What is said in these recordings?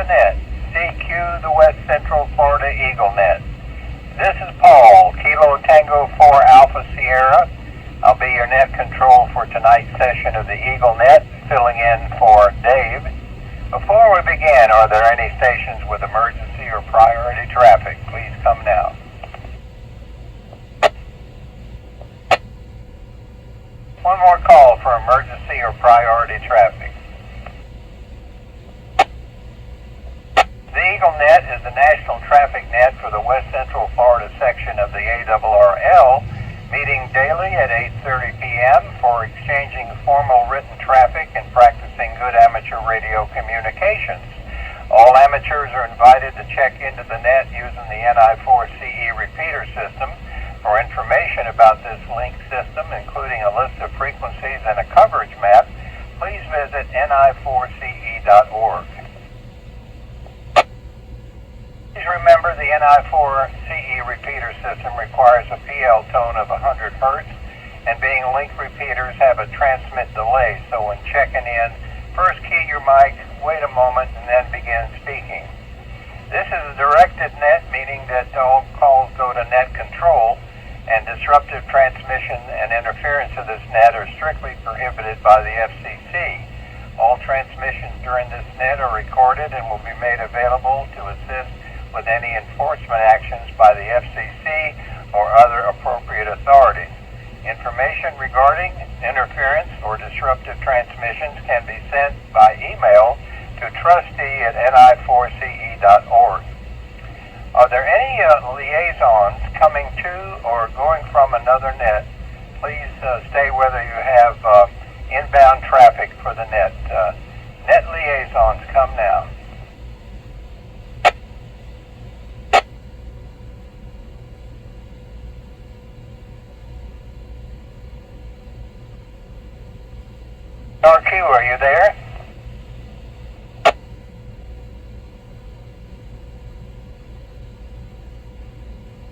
net. CQ the West Central Florida Eagle Net. This is Paul, Kilo Tango 4 Alpha Sierra. I'll be your net control for tonight's session of the Eagle Net, filling in for Dave. Before we begin, are there any stations with emergency or priority traffic? Please come now. One more call for emergency or priority traffic. The Eagle Net is the national traffic net for the West Central Florida section of the Arrl, meeting daily at 8:30 p.m. for exchanging formal written traffic and practicing good amateur radio communications. All amateurs are invited to check into the net using the NI4CE Repeater system. For information about this link system, including a list of frequencies and a coverage map, please visit NI4CE.org. Please remember the NI4CE repeater system requires a PL tone of 100 Hz, and being link repeaters have a transmit delay, so when checking in, first key your mic, wait a moment, and then begin speaking. This is a directed net, meaning that all calls go to net control, and disruptive transmission and interference of this net are strictly prohibited by the FCC. All transmissions during this net are recorded and will be made available to assist with any enforcement actions by the FCC or other appropriate authorities. Information regarding interference or disruptive transmissions can be sent by email to trustee@ni4ce.org. Are there any liaisons coming to or going from another net? Please stay whether you have inbound traffic for the net. Net liaisons, come now. RQ, are you there?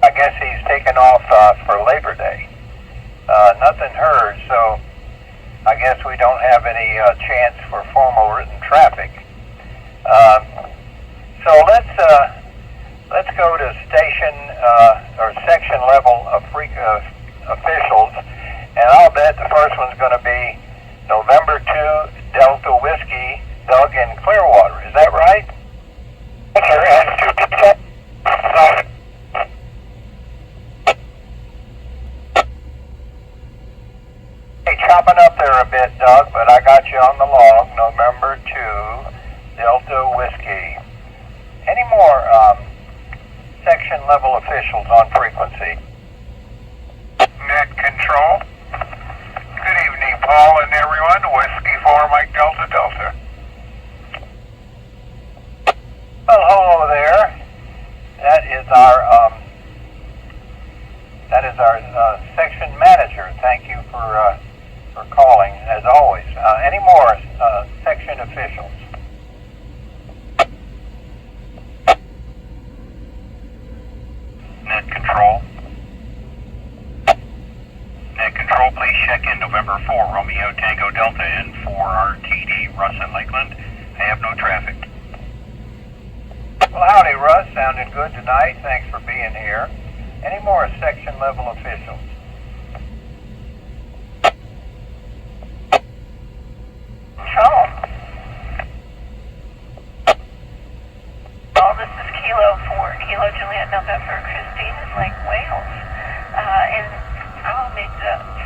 I guess he's taken off for Labor Day. Nothing heard, so I guess we don't have any chance for formal written traffic. So let's go to station or section level of officials, and I'll bet the first one's going to be November 2 Delta Whiskey, Doug in Clearwater. Is that right? Yes, sir. And chopping up there a bit, Doug, but I got you on the log. November 2, Delta Whiskey. Any more section level officials on frequency? Net control. Good evening, Paul and everyone. Whiskey 4, Mike Delta Delta. Well, hello there. That is our section manager. Thank you for calling, as always. Any more section officials? Net control. Net control, please check in November 4, Romeo Tango Delta in for RTD, Russ and Lakeland. I have no traffic. Well, howdy, Russ. Sounded good tonight. Thanks for being here. Any more section level officials? Sean. Well, this is Kilo 4, Kilo Juliet November, Christine in Lake Wales. And I'll meet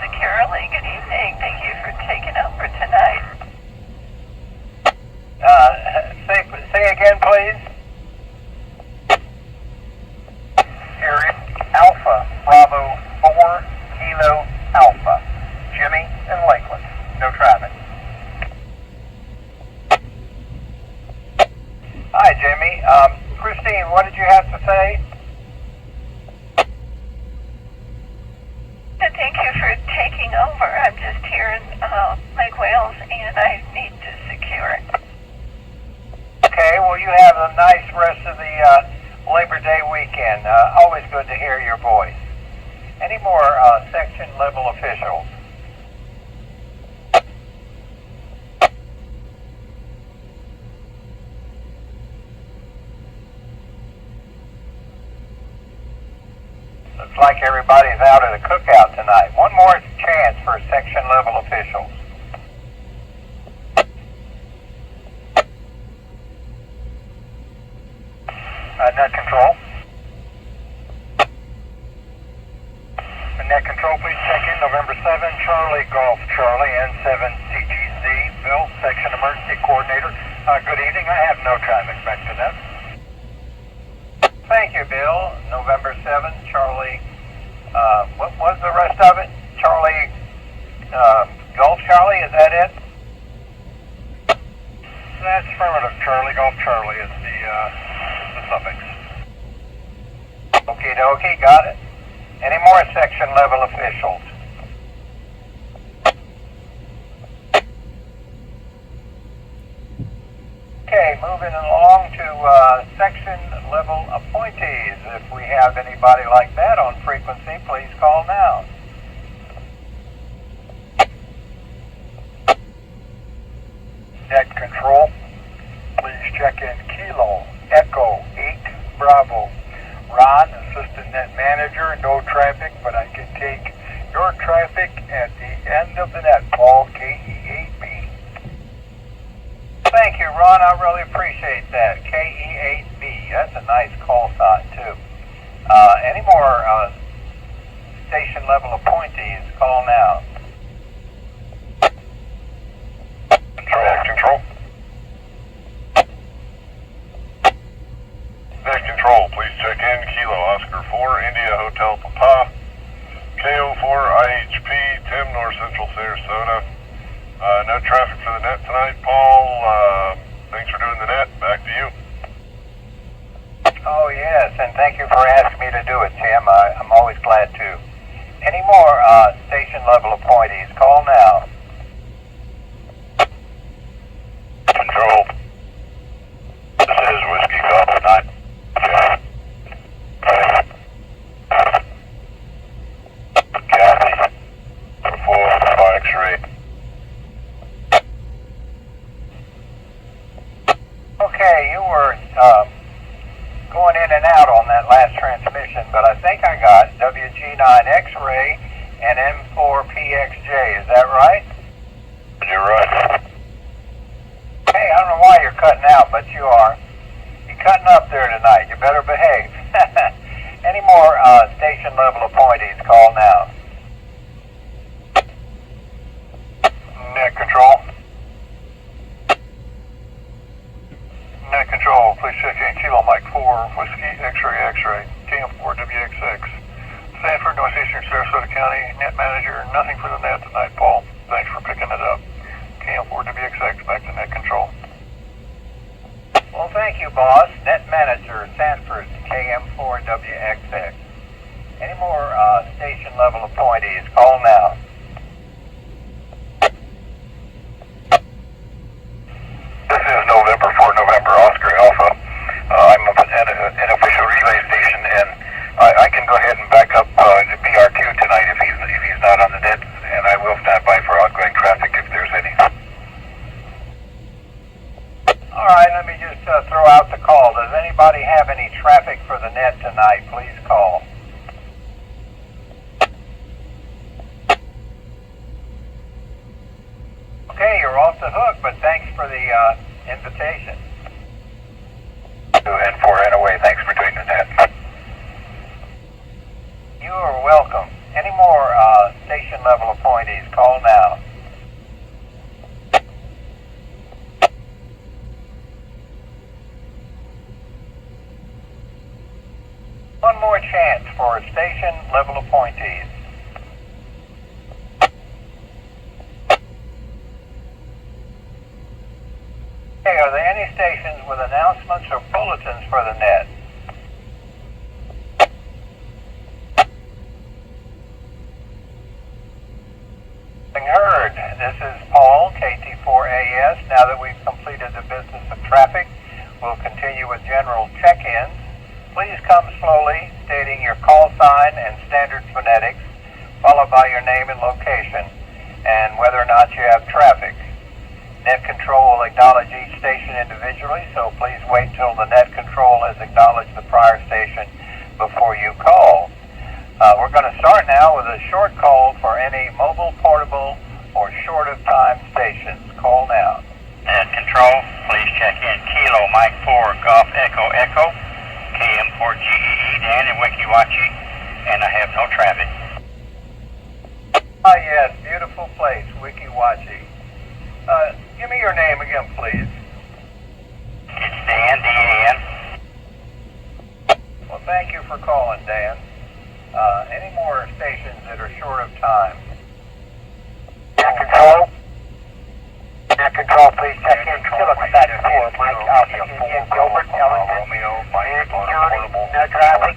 securely. Good evening. Thank you for taking over tonight. Say again, please. Here is Alpha Bravo 4 Kilo Alpha. Jimmy and Lakeland. No traffic. Hi, Jimmy. Christine, what did you have to say? Thank you for taking over. I'm just here in Lake Wales, and I need to secure it. Okay, well, you have a nice rest of the Labor Day weekend. Always good to hear your voice. Any more section level officials? like everybody's out at a cookout tonight. One more chance for section level officials. Net control. Net control, please check in November 7, Charlie Golf Charlie, N7CGC. Bill, section emergency coordinator. Good evening. I have no traffic. Back to that. Thank you, Bill. November 7, Charlie. What was the rest of it? Charlie Golf Charlie, is that it? That's affirmative. Charlie Golf Charlie is the suffix. Okie dokie, got it. Any more section level officials? Okay, moving along to section level appointees. If we have anybody like that on frequency, please call now. Net control, please check in Kilo Echo 8 Bravo. Ron, assistant net manager, no traffic, but I can take your traffic at the end of the net. Paul, KE8B. Thank you, Ron. I really appreciate that. KE8B. That's a nice call sign, too. Any more station level appointees? Call now. Control. Net control, please check in Kilo Oscar 4 India Hotel Papa. KO4 IHP Tim North Central Sarasota. No traffic for the net tonight. Paul, thanks for doing the net. Back to you. Oh, yes, and thank you for asking me to do it, Tim. I'm always glad to. Any more station level appointees? Call now. Control. This is Whiskey Golf 9. Kathy, 4 X-ray. Okay, you were going in and out on that last transmission, but I think I got WG9 X-ray and M4PXJ. Is that right? You're right. Hey, I don't know why you're cutting out, but you are. You're cutting up there tonight. You better behave. Any more station level appointees? Call now. Net control. Net control, please check in Kilo Mike 4 Whiskey X-ray KM4 WXX. Sanford, Northeastern Sarasota County, net manager, nothing for the net tonight, Paul. Thanks for picking it up. KM4 WXX, back to net control. Well, thank you, boss. Net manager, Sanford, KM4WXX. Any more station level appointees? Call now. This is November for November Oscar Alpha. I'm an official relay station, and I can go ahead and back up to BRQ tonight if he's not on the net, and I will stand by for outgoing traffic if there's any. All right, let me just throw out the call. Does anybody have any traffic for the net tonight? Please call. Okay, you're off the hook, but thanks for the invitation. And for NOA, thanks for doing the net. You are welcome. Any more station level appointees? Call now. One more chance for station level appointees. Okay, are there any stations with announcements or bulletins for the net? Heard. This is Paul, KT4AS. Now that we've completed the business of traffic, we'll continue with general check-ins. Please come slowly, stating your call sign and standard phonetics, followed by your name and location, and whether or not you have traffic. Net control will acknowledge each station individually, so please wait till the net control has acknowledged the prior station before you call. We're going to start now with a short call for any mobile, portable, or short of time stations. Call now. Control, please check in Kilo Mike 4 Golf Echo Echo, KM4 GEE Dan in Wikiwachi, and I have no traffic. Ah, yes, beautiful place, Wikiwachi. Give me your name again, please. It's Dan, D-A-N. Well, thank you for calling, Dan. Any more stations that are short of time? Control. Control, please check in. Kilo Quebec 4, Mike Alpha India, Gilbert, Ellington, Manatee County, no traffic,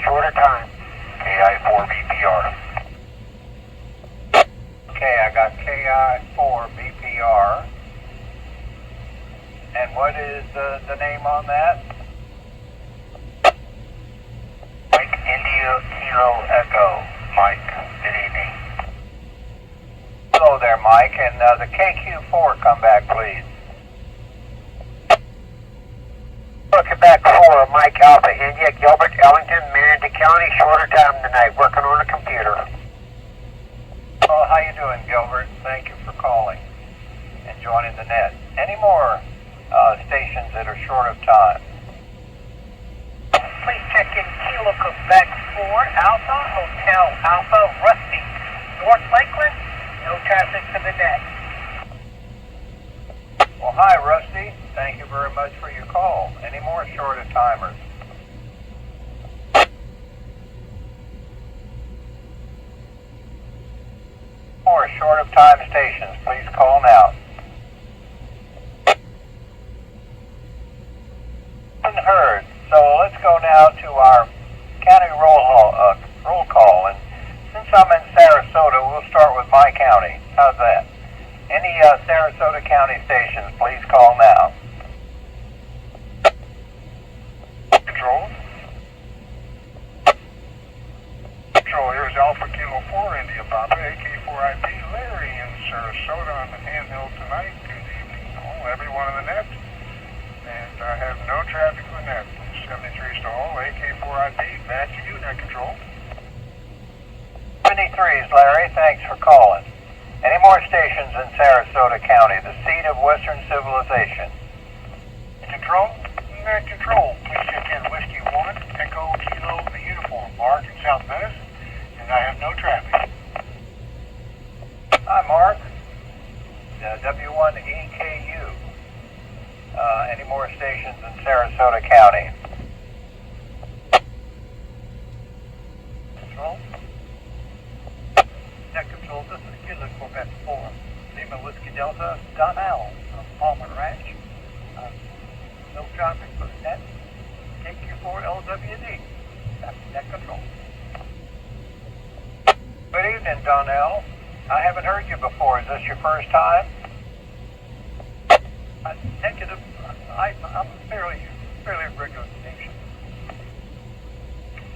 shorter time. KI4 BPR. Okay, I got KI4 BPR. And what is the name on that? Mike India Kilo Echo. Mike, good evening. Hello there, Mike. And the KQ4 come back, please. Quebec 4, Mike Alpha India, Gilbert, Ellington, Manatee County, shorter time tonight, working on a computer. Oh, how you doing, Gilbert? Thank you for calling and joining the net. Any more stations that are short of time? Please check in Kilo Quebec 4, Alpha, Hotel Alpha, Rusty, North Lakeland, no traffic to the net. Well, hi, Rusty. Thank you very much for your call. Any more short of timers? More short of time stations, please call now. Heard. So let's go now to our county roll call. And since I'm in Sarasota, we'll start with my county. How's that? Any Sarasota County stations, please call now. Control. Control, here's Alpha Kilo 4 India Papa, AK4IP, Larry in Sarasota on the handheld tonight. Good evening, all, everyone in the net. And I have no traffic in the net. 73 stall, AK4IP, back to you, net control. 73s, Larry, thanks for calling. Any more stations in Sarasota County, the seat of Western civilization? Control? Net control. Please check in Whiskey 1, Echo Kilo, the uniform, Mark in South Venice, and I have no traffic. Hi, Mark. W1EKU. Any more stations in Sarasota County? Control? Net control, this is Kilo Quebec 4, Lima Whiskey Delta, Arrl from Palmer Ranch. No traffic for the net. KQ4 LWD. That's net control. Good evening, Donnell. I haven't heard you before. Is this your first time? Negative. I'm fairly regular station.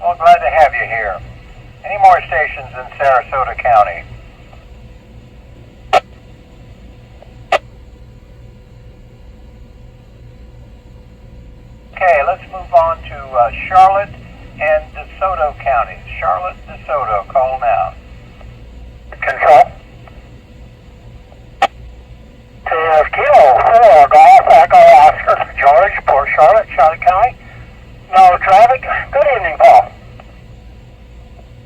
Well, glad to have you here. Any more stations in Sarasota County? Okay, let's move on to Charlotte and DeSoto counties. Charlotte, DeSoto, call now. Control. Kilo 4, Golf Echo Oscar, George, Port Charlotte, Charlotte County. No traffic. Good evening, Paul.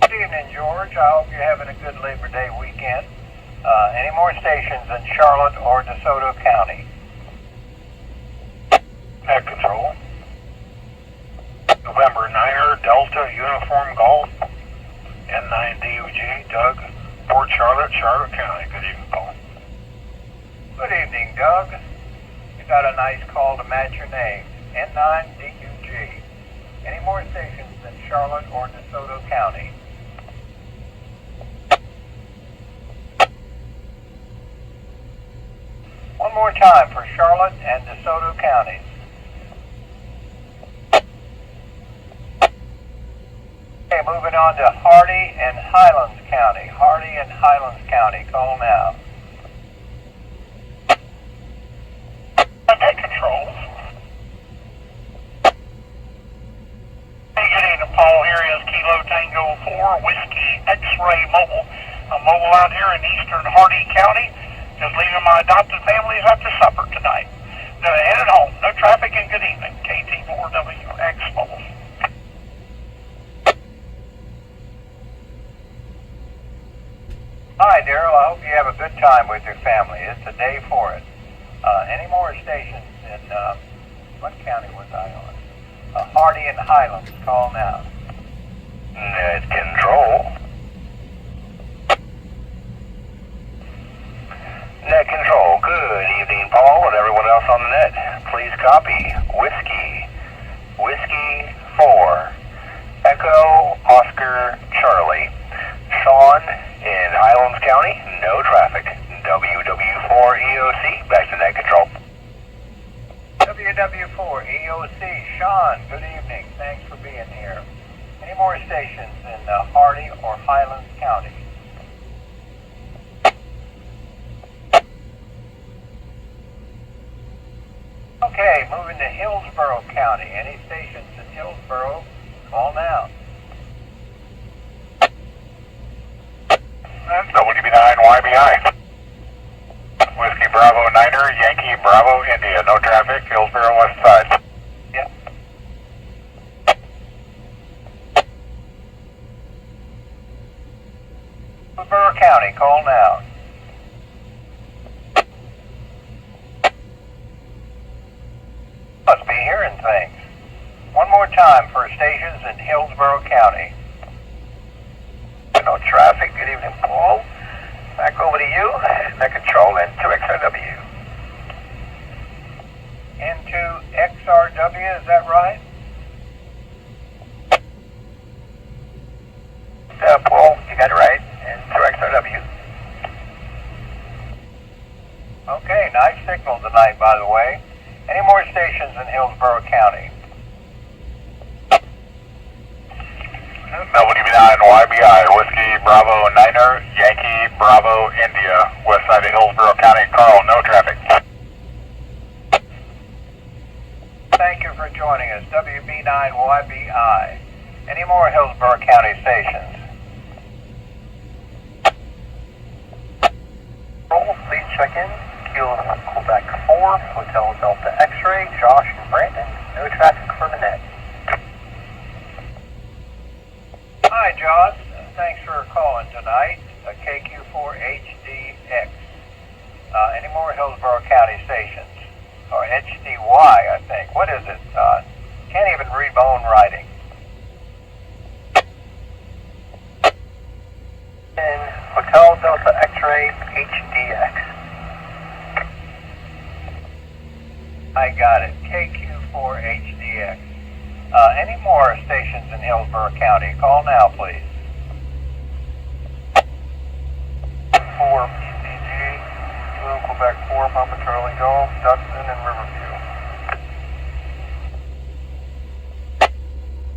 Good evening, George. I hope you're having a good Labor Day weekend. Any more stations in Charlotte or DeSoto County? Net control. November 9er, Delta, Uniform Golf, N9DUG, Doug, Port Charlotte, Charlotte County. Good evening, Paul. Good evening, Doug. You got a nice call to match your name. N9DUG. Any more stations in Charlotte or DeSoto County? One more time for Charlotte and DeSoto counties. Okay, moving on to Hardy and Highlands County. Hardy and Highlands County, call now. Contact controls. Hey, good evening, Paul. Here is Kilo Tango 4, X-Ray Mobile. I'm mobile out here in eastern Hardee County, just leaving my adopted families after supper tonight. Headed home. No traffic and good evening. KT4WX Mobile. Hi, Darrell. I hope you have a good time with your family. It's a day for it. Any more stations in, what county was I on? Hardee and Highlands. Call now. Net control. Net control. Good evening, Paul, and everyone else on the net. Please copy. Whiskey 4. Echo Oscar Charlie. Sean in Highlands County. No traffic. WW4EOC. Back to net control. WW4EOC. Sean, good evening. Thanks for being here. Any more stations in Hardee or Highlands County? Okay, moving to Hillsborough County. Any stations in Hillsborough? Call now. WB9YBI. Whiskey Bravo Niner, Yankee Bravo India. No traffic, Hillsborough West Side. Yep. Hillsborough County, call now. Must be hearing things. One more time for stations in Hillsborough County. No traffic. Good evening, Paul. Back over to you. Net control and 2XRW. Into XRW, is that right? Paul, you got it right. And 2XRW. Okay, nice signal tonight, by the way. Any more stations in Hillsborough County? WB9YBI. Whiskey Bravo Niner, Yankee Bravo India. West side of Hillsborough County. Carl, no traffic. Thank you for joining us, WB9YBI. Any more Hillsborough County stations? Roll, please check in. Kilo Quebec 4, Hotel Delta X-Ray, Josh and Brandon. No traffic for the net. Hi, Josh. Thanks for calling tonight. KQ4HDX. Any more Hillsborough County stations? Or HDY, I think. What is it? Can't even read my own writing. In Hotel Delta X-Ray, HDX. I got it. KQ4HDX. Any more stations in Hillsborough County? Call now, please. 4 PCG, Kilo Quebec 4, Papa Charlie Golf, Dustin and Riverview.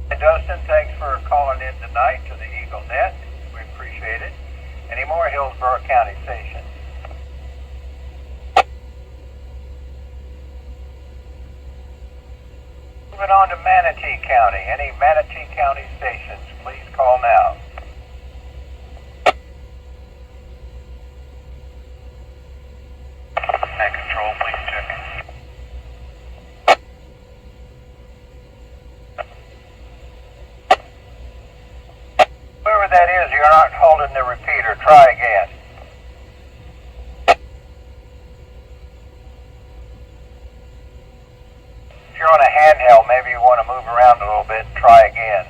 Hey, Dustin, thanks for calling in tonight to the Eagle Net. We appreciate it. Any more Hillsborough County stations? Moving on to Manatee County. Any Manatee County stations, please call now. Net control, please check. Whoever that is, you're not holding the repeater. Try again. If you're on a handheld, maybe you want to move around a little bit and try again.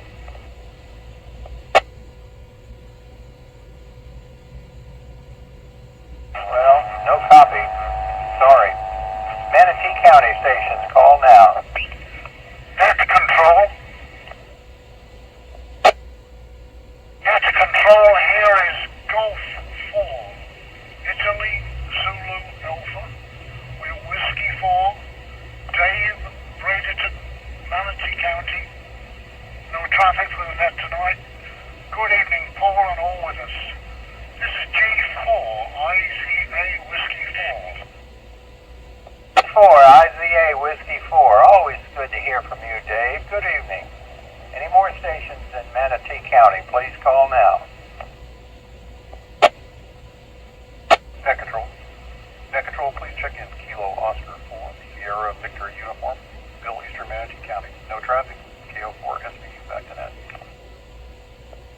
Well, no copy. Sorry. Manatee County stations, call now. Net control. Net control here is Golf 4. Italy, Zulu, Alpha. We're Whiskey 4. Dave, Bradenton, Manatee County. No traffic for the net tonight. Good evening, Paul and all with us. This is G4, IZA Whiskey 4. 4, IZA Whiskey 4. Always good to hear from you, Dave. Good evening. Any more stations in Manatee County, please call now. Sierra Victor uniform, Bill Eastern Manatee County. No traffic. KO4 SVU back to net.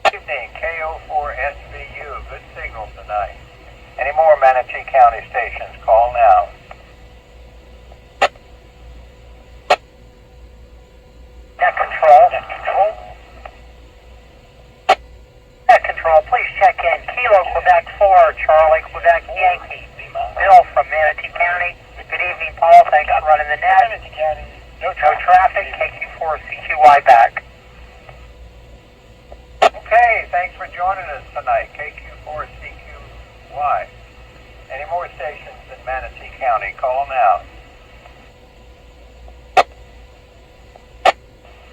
Good evening, KO4 SVU. Good signal tonight. Any more Manatee County stations? Call now. Net control. Net control. Net control, please check in. Kilo Quebec 4, Charlie Quebec Yankee. Bill from Manatee County. Good evening, Paul. Thanks for running the net. Manatee County. No traffic. KQ4CQY back. Okay, thanks for joining us tonight. KQ4CQY. Any more stations in Manatee County? Call now.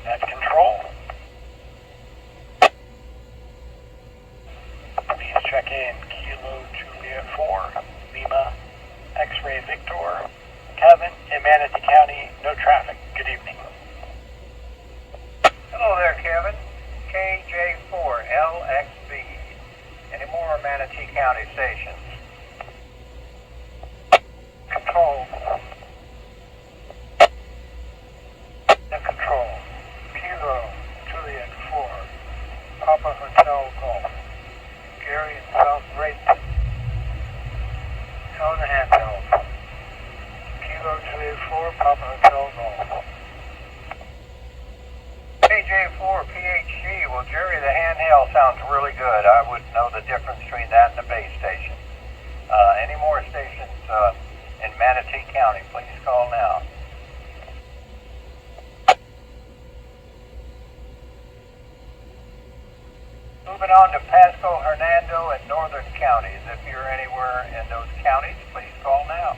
Net control. Please check in. Kilo Juliet 4, Lima, X-Ray Victor, Kevin in Manatee County. No traffic. Good evening. Hello there, Kevin. KJ4LXB. Any more Manatee County stations? Control. Net control. Kilo Juliet 4, Papa Hotel Golf. Gary in South Brayton. On the handheld. Kilo Juliet 4, Papa Hotel Golf. KJ4PHG. Well, Jerry, the handheld sounds really good. I wouldn't know the difference between that and the base station. Any more stations in Manatee County? Please call now. Moving on to Pasco, Hernando, and Northern counties. If you're anywhere in those counties, please call now.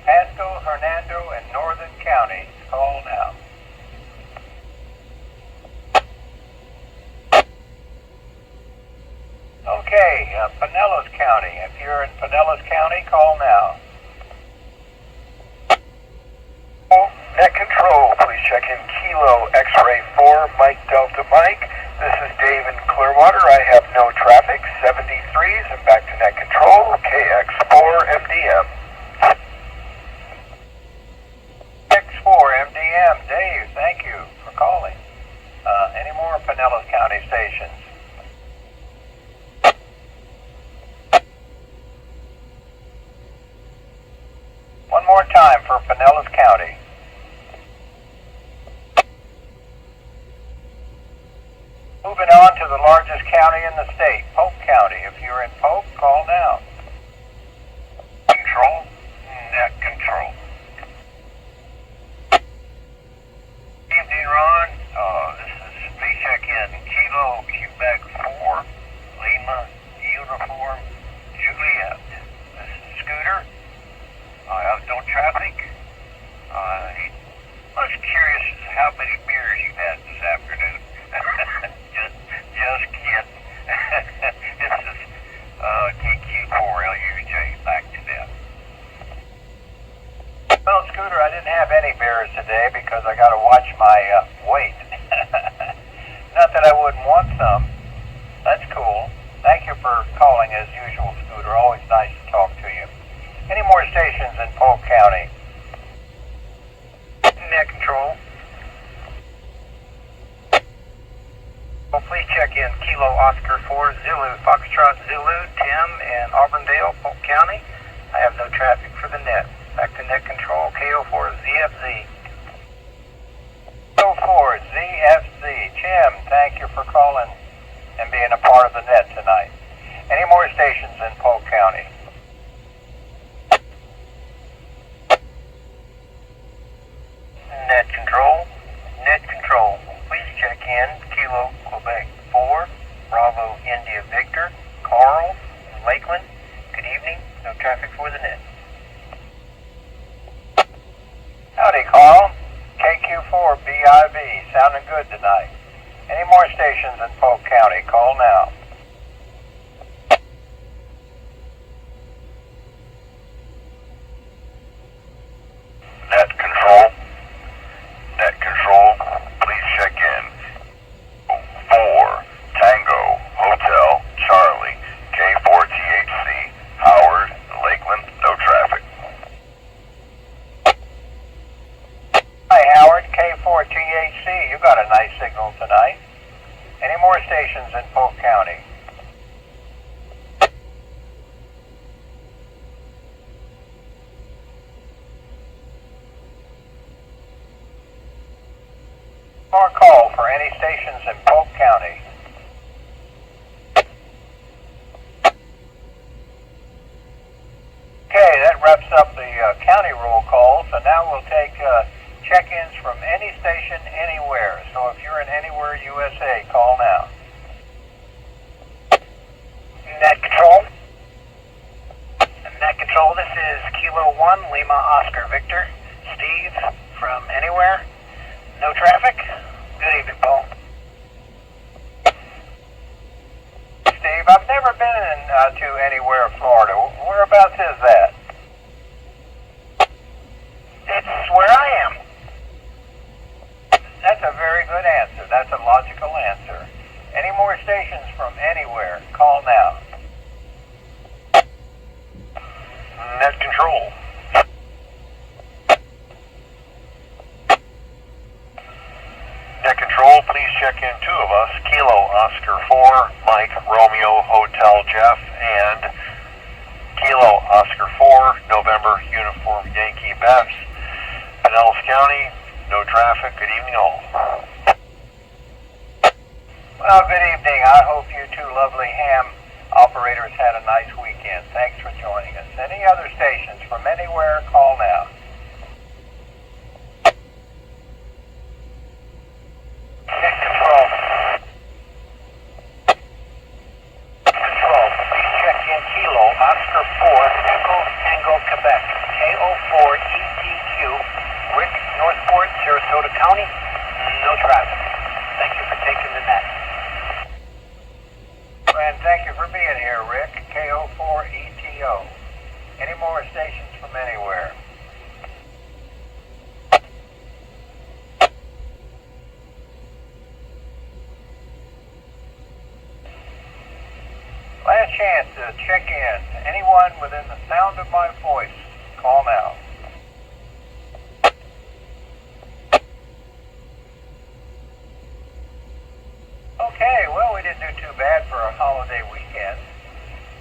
Pasco, Hernando, and Northern counties, call now. Okay, Pinellas County. If you're in Pinellas County, call now. Net control, please check in Kilo X-Ray 4, Mike Delta Mike. This is Dave in Clearwater. I have no traffic, 73s, and back to net control, KX4MDM. X4MDM, Dave, thank you for calling. Any more Pinellas County stations? One more time for Pinellas County. Moving on to the largest county in the state, Polk County. If you're in Polk, call now. Control, net control. Evening, Ron. This is please check in Kilo Quebec 4, Lima Uniform Juliet. This is Scooter. I have no traffic. I was curious as to how many beers you had this afternoon. just kidding. This is KQ4LUJ back to them. Well, Scooter, I didn't have any beers today because I got to watch my weight. Not that I wouldn't want some. That's cool. Thank you for calling as usual, Scooter. Always nice to talk to you. Any more stations in Polk County? Net control. Well, please check in Kilo Oscar 4 Zulu, Foxtrot Zulu, Tim, and Auburndale, Polk County. I have no traffic for the net. Back to net control, KO4ZFZ. KO4ZFZ. Jim, thank you for calling and being a part of the net tonight. Any more stations in Polk County? Net control. Net control. Please check in Kilo Quebec 4, Bravo India Victor, Arrl, Lakeland. Good evening. No traffic for the net. Howdy, Carl. KQ4BIV. Sounding good tonight. Any more stations in Polk County? Call now. Net control. Net control, please check in 4 Tango Hotel Charlie. stations in Polk County. More call for any stations in Polk County. Okay, that wraps up the county roll call. So now we'll take check-ins from any station anywhere. So if you're in Anywhere USA, call now. Net Control. Net Control, this is Kilo 1, Lima Oscar Victor. Steve from Anywhere. No traffic? Good evening, Paul. Steve, I've never been to Anywhere, Florida. Whereabouts is that? It's where I am. That's a very good answer. That's a logical answer. Any more stations from anywhere, call now. Net Control. Net Control, please check in two of us, Kilo Oscar 4, Mike Romeo Hotel Jeff, and Kilo Oscar 4, November Uniform Yankee Beth. Pinellas County, no traffic. Good evening all. Well, good evening. I hope you two lovely ham operators had a nice weekend. Thanks for joining us. Any other stations from anywhere, call now. Net Control. Control, please check in Kilo Oscar 4, Echo Tango, Quebec. KO4ETQ, Rick, Northport, Sarasota County. No traffic. Thank you for taking the net. And thank you for being here, Rick. KO4ETO. Any more stations from anywhere? Last chance to check in. Anyone within the sound of my voice, call now. Okay, well, we didn't do too bad for a holiday weekend.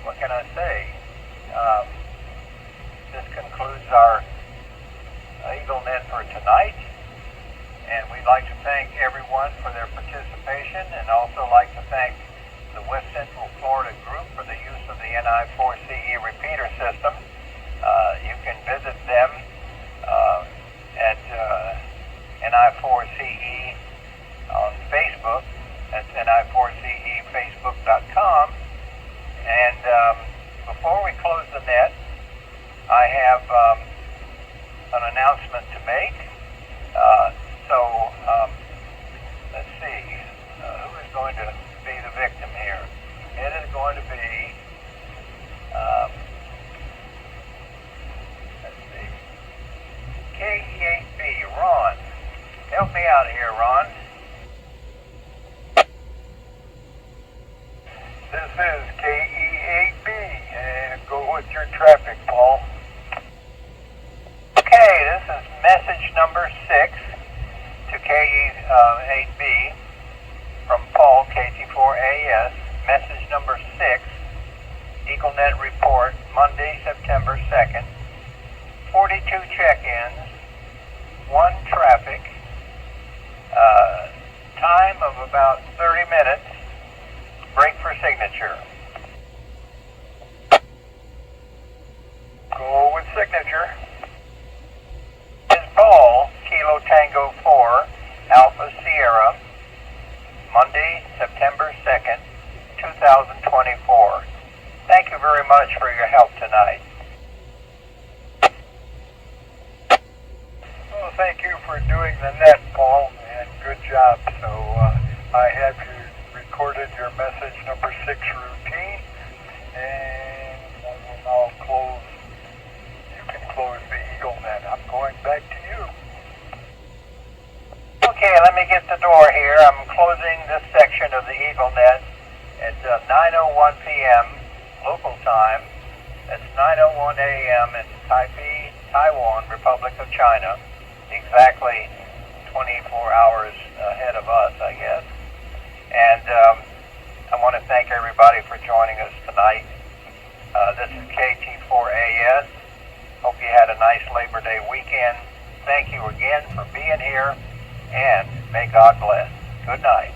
What can I say? This concludes our EagleNet for tonight. And we'd like to thank everyone for their participation, and also like to thank the West Central Florida group for the use of the NI4CE Repeater system. You can visit them at NI4CE on Facebook. That's NI4CEFacebook.com. And before we close the net, I have an announcement to make. Let's see, who is going to be the victim here? It is going to be, let's see, KE8B, Ron. Help me out here, Ron. This is KE8B, and go with your traffic, Paul. Okay, this is message number 6 to KE8B from Paul, KT4AS. Message number 6, EagleNet report, Monday, September 2nd. 42 check-ins, 1 traffic, time of about 30 minutes. Break for signature. Go with signature. Is Paul, Kilo Tango 4, Alpha Sierra, Monday, September 2nd, 2024. Thank you very much for your help tonight. Well, thank you for doing the net, Paul, and good job. So I have you recorded your message number 6 routine, and I will now close. You can close the EagleNet. I'm going back to you. Okay, let me get the door here. I'm closing this section of the EagleNet at 9:01 p.m. local time. That's 9:01 a.m. in Taipei, Taiwan, Republic of China. Exactly 24 hours ahead of us, I guess. And joining us tonight. This is KT4AS. Hope you had a nice Labor Day weekend. Thank you again for being here, and may God bless. Good night.